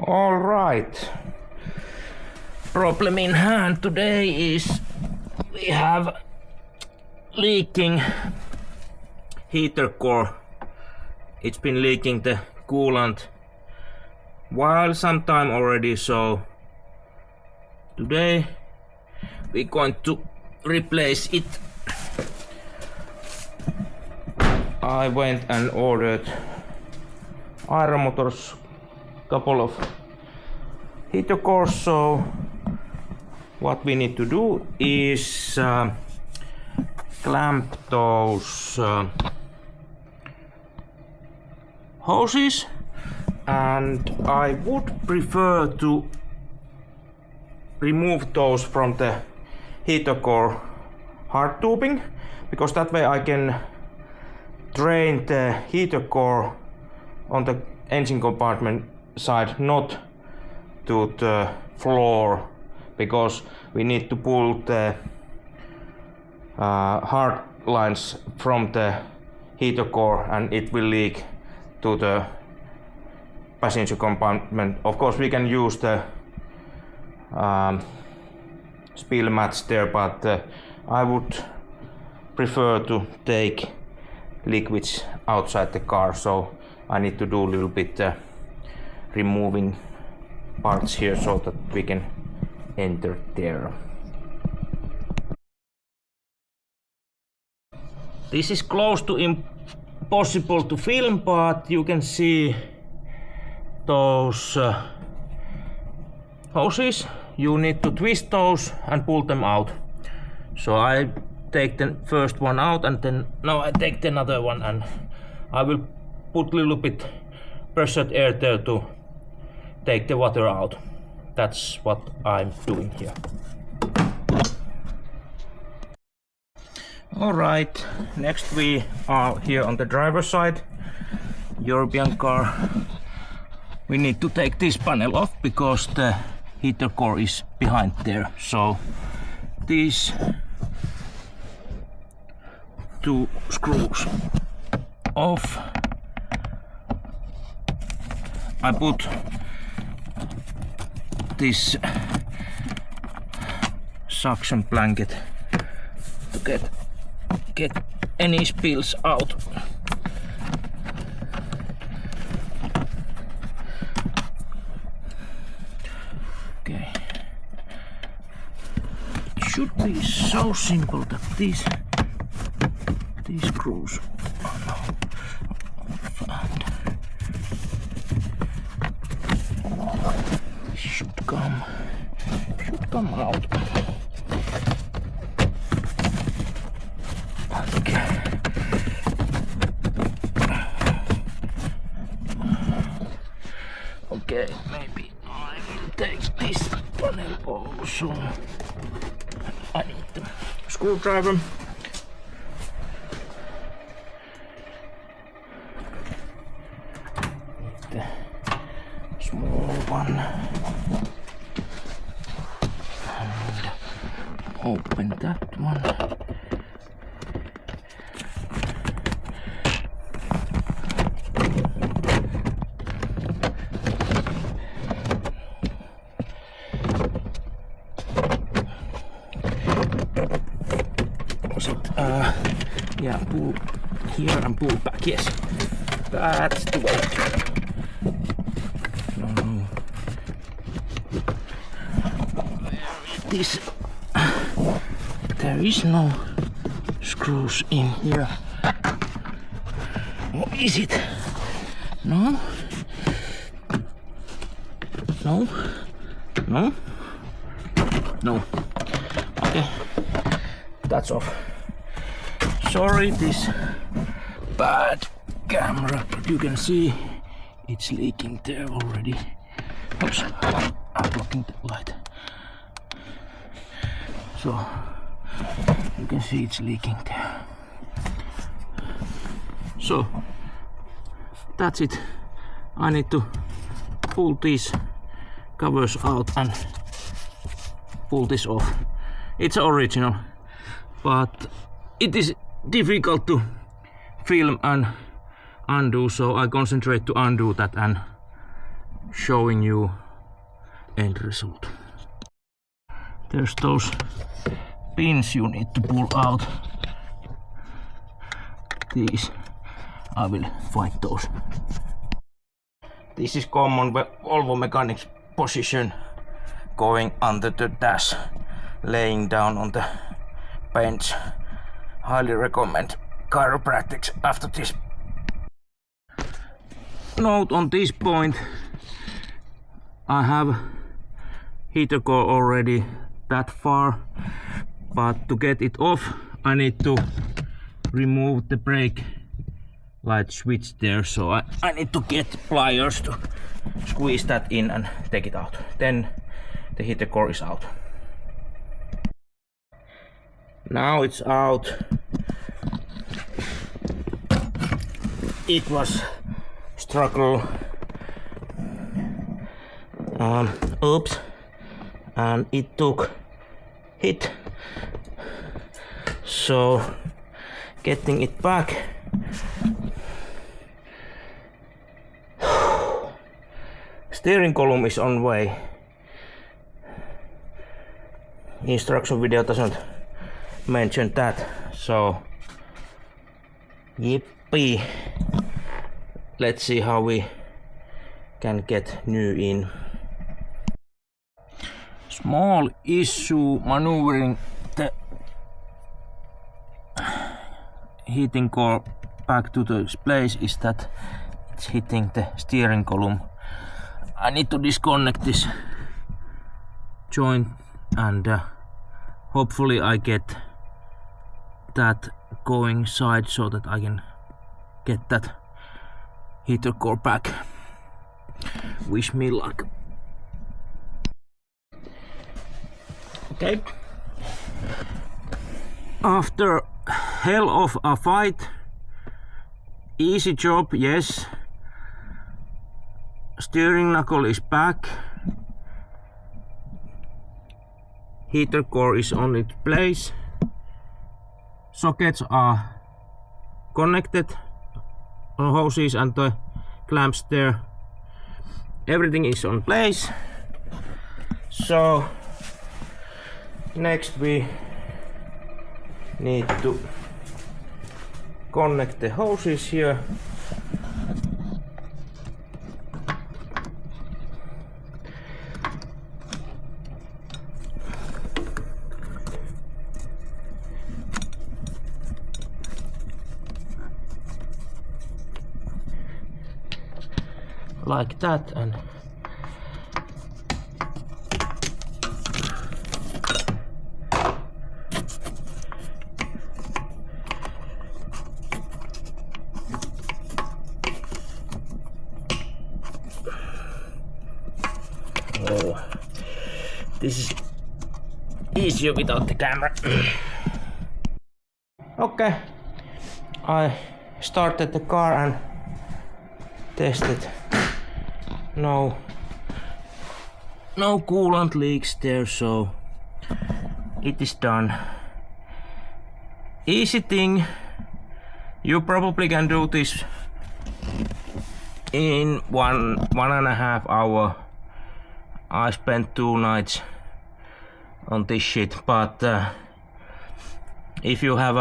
All right. Problem in hand today is we have leaking heater core. It's been leaking the coolant while some time already, so today we're going to replace it. I went and ordered Iron Motors couple of heater cores, so what we need to do is clamp those hoses, and I would prefer to remove those from the heater core hard tubing, because that way I can drain the heater core on the engine compartment side, not to the floor, because we need to pull the hard lines from the heater core and it will leak to the passenger compartment. Of course we can use the spill mats there, but I would prefer to take liquids outside the car, so I need to do a little bit removing parts here so that we can enter there. This is close to impossible to film, but you can see those hoses. You need to twist those and pull them out. So I take the first one out, and then now I take the another one, and I will put a little bit pressured air there to take the water out. That's what I'm doing here. Alright, next we are here on the driver's side, European car. We need to take this panel off because the heater core is behind there. So these two screws off. I put this suction blanket to get any spills out. Okay. It should be so simple that these screws are now found. Should come out. Okay, maybe I will take this panel also. I need the screwdriver. The small one. And open that one. Yeah, pull here and pull back, yes. That's the way. No. This, there is no screws in here. What is it? No? No? No? No. Okay. That's off. Sorry, this bad camera, but you can see it's leaking there already. Oops, I'm blocking the light. So you can see it's leaking there. So that's it. I need to pull these covers out and pull this off. It's original, but it is difficult to film and undo, so I concentrate to undo that and showing you end result. There's those pins you need to pull out. These, I will find those. This is common Volvo mechanics position, going under the dash, laying down on the bench. Highly recommend chiropractics after this. Note on this point, I have heater core already that far, but to get it off I need to remove the brake light switch there, so I need to get pliers to squeeze that in and take it out. Then the heater core is out. Now it's out. It was struggle. Oops, and it took hit, so getting it back. Steering column is on way. Instruction video doesn't mention that, so yippee. Let's see how we can get new in. Small issue maneuvering the heating core back to the place is that it's hitting the steering column. I need to disconnect this joint and hopefully I get that going side so that I can get that heater core back. Wish me luck. Okay. After hell of a fight, easy job, yes. Steering knuckle is back. Heater core is on its place. Sockets are connected on hoses and the clamps there. Everything is on place. So next we need to connect the hoses here. Like that, and oh, this is easier without the camera. Okay, I started the car and tested. No coolant leaks there, so it is done. Easy thing. You probably can do this in one and a half hour. I spent 2 nights on this shit, but if you have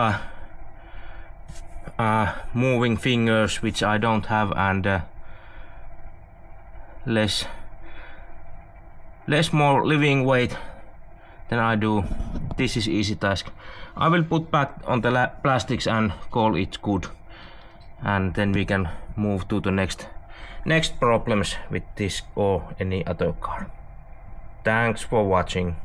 a moving fingers, which I don't have, and less more living weight than I do, this is easy task. I will put back on the plastics and call it good, and then we can move to the next problems with this or any other car. Thanks for watching.